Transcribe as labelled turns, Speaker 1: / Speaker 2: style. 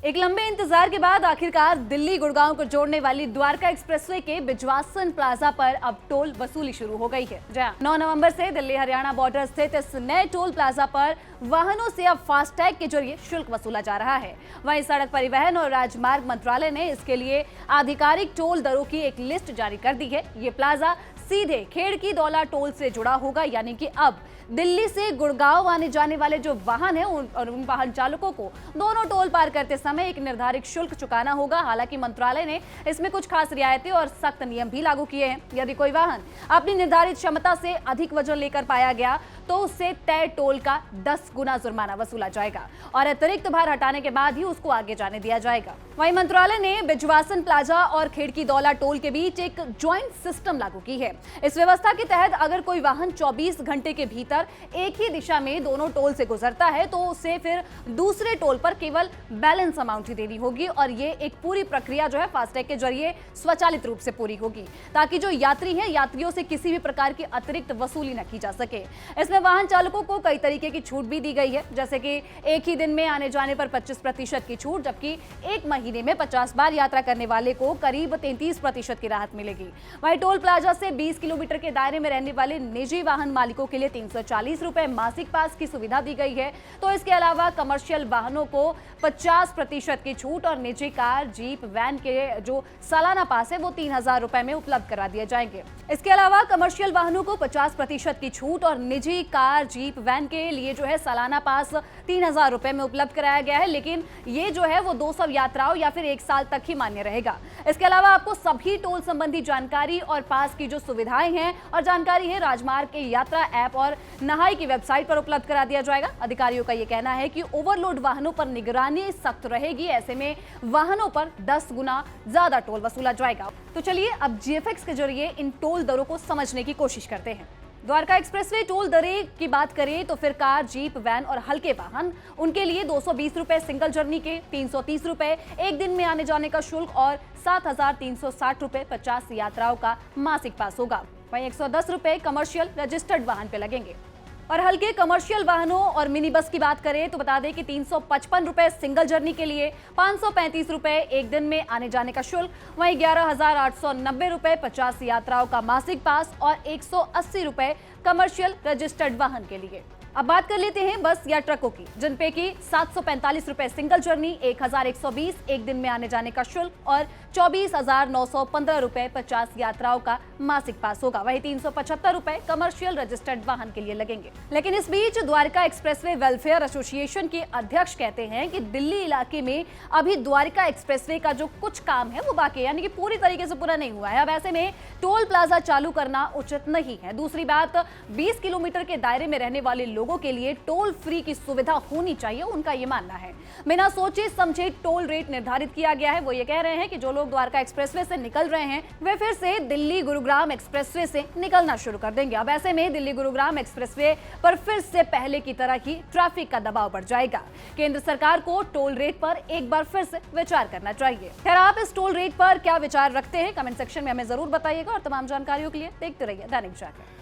Speaker 1: एक लंबे इंतजार के बाद आखिरकार दिल्ली गुड़गांव को जोड़ने वाली द्वारका एक्सप्रेसवे के बिजवासन प्लाजा पर अब टोल वसूली शुरू हो गई है। 9 नवंबर से दिल्ली हरियाणा बॉर्डर स्थित इस नए टोल प्लाजा पर वाहनों से अब फास्टैग के जरिए शुल्क वसूला जा रहा है। वहीं सड़क परिवहन और राजमार्ग मंत्रालय ने इसके लिए आधिकारिक टोल दरों की एक लिस्ट जारी कर दी है। ये प्लाजा सीधे खेड़की दौला टोल से जुड़ा होगा, यानी कि अब दिल्ली से गुड़गांव आने जाने वाले जो वाहन है उन वाहन चालकों को दोनों टोल पार करते समय एक निर्धारित शुल्क चुकाना होगा। हालांकि मंत्रालय ने इसमें कुछ खास रियायतें और सख्त नियम भी लागू किए हैं। यदि कोई वाहन अपनी निर्धारित क्षमता से अधिक वजन लेकर पाया गया तो उससे तय टोल का 10 गुना जुर्माना वसूला जाएगा और अतिरिक्त भार हटाने के बाद ही उसको आगे जाने दिया जाएगा। वहीं मंत्रालय ने बिजवासन प्लाजा और खेड़की दौला टोल के बीच एक ज्वाइंट सिस्टम लागू की है। इस व्यवस्था के तहत अगर कोई वाहन 24 घंटे के भीतर एक ही दिशा में दोनों टोल से गुजरता है तो उसे फिर दूसरे टोल पर केवल बैलेंस अमाउंट ही देनी होगी और ये एक पूरी प्रक्रिया जो है फास्टैग के जरिए स्वचालित रूप से पूरी होगी, ताकि जो यात्री हैं यात्रियों से किसी भी प्रकार की अतिरिक्त वसूली न की जा सके। इसमें वाहन चालकों को कई तरीके की छूट भी दी गई है, जैसे कि एक ही दिन में आने जाने पर 25% की छूट, जबकि एक महीने में 50 बार यात्रा करने वाले को करीब 33% की राहत मिलेगी। वहीं टोल प्लाजा से 20 किलोमीटर के दायरे में रहने वाले निजी वाहन मालिकों के लिए 340 रुपए मासिक पास की सुविधा दी गई है। तो इसके अलावा कमर्शियल वाहनों को 50% की छूट और निजी कार, जीप, वैन के जो सालाना पास है वो 3000 रुपए में उपलब्ध करा दिए जाएंगे। इसके अलावा कमर्शियल वाहनों को 50% की छूट और निजी कार, जीप, वैन के लिए जो है सालाना पास 3000 रुपए में उपलब्ध कराया गया है, लेकिन ये जो है वो 200 यात्राओं या फिर 1 साल तक ही मान्य रहेगा। इसके अलावा आपको सभी टोल संबंधी जानकारी और पास की जो सुविधाएं हैं और जानकारी है राजमार्ग के यात्रा ऐप और नहाई की वेबसाइट पर उपलब्ध करा दिया जाएगा। अधिकारियों का यह कहना है कि ओवरलोड वाहनों पर निगरानी सख्त रहेगी, ऐसे में वाहनों पर 10 गुना ज्यादा टोल वसूला जाएगा। तो चलिए अब जीएफएक्स के जरिए इन टोल दरों को समझने की कोशिश करते हैं। द्वारका एक्सप्रेसवे टोल दरें की बात करें तो फिर कार, जीप, वैन और हल्के वाहन उनके लिए 220 रुपए सिंगल जर्नी के, 330 रुपए एक दिन में आने जाने का शुल्क और 7360 रुपए 50 यात्राओं का मासिक पास होगा। वहीं 110 रुपए कमर्शियल रजिस्टर्ड वाहन पे लगेंगे। और हल्के कमर्शियल वाहनों और मिनी बस की बात करें तो बता दें कि 355 रुपए सिंगल जर्नी के लिए, 535 रुपए एक दिन में आने जाने का शुल्क, वहीं 11,890 रुपए 50 यात्राओं का मासिक पास और 180 रुपए कमर्शियल रजिस्टर्ड वाहन के लिए। अब बात कर लेते हैं बस या ट्रकों की, जिन पे की 745 रुपए सिंगल जर्नी, 1120 एक दिन में आने जाने का शुल्क और 24,915 रुपए 50 यात्राओं का मासिक पास होगा। वहीं 375 रुपए कमर्शियल रजिस्टर्ड वाहन के लिए लगेंगे। लेकिन इस बीच द्वारका एक्सप्रेसवे वेलफेयर एसोसिएशन के अध्यक्ष कहते हैं कि दिल्ली इलाके में अभी द्वारका एक्सप्रेसवे का जो कुछ काम है वो बाकी है, यानी कि पूरी तरीके से पूरा नहीं हुआ है। अब ऐसे में टोल प्लाजा चालू करना उचित नहीं है। दूसरी बात, 20 किलोमीटर के दायरे में रहने वाले लोगों के लिए टोल फ्री की सुविधा होनी चाहिए, उनका ये मानना है। बिना सोचे समझे टोल रेट निर्धारित किया गया है। वो ये कह रहे हैं कि जो लोग द्वारका एक्सप्रेसवे से निकल रहे हैं वे फिर से दिल्ली गुरुग्राम एक्सप्रेसवे से निकलना शुरू कर देंगे। अब ऐसे में दिल्ली गुरुग्राम एक्सप्रेसवे पर फिर से पहले की तरह ही ट्रैफिक का दबाव बढ़ जाएगा। केंद्र सरकार को टोल रेट पर एक बार फिर से विचार करना चाहिए। खैर, आप इस टोल रेट पर क्या विचार रखते हैं कमेंट सेक्शन में हमें जरूर बताइएगा और तमाम जानकारियों के लिए देखते रहिए दैनिक जागरण।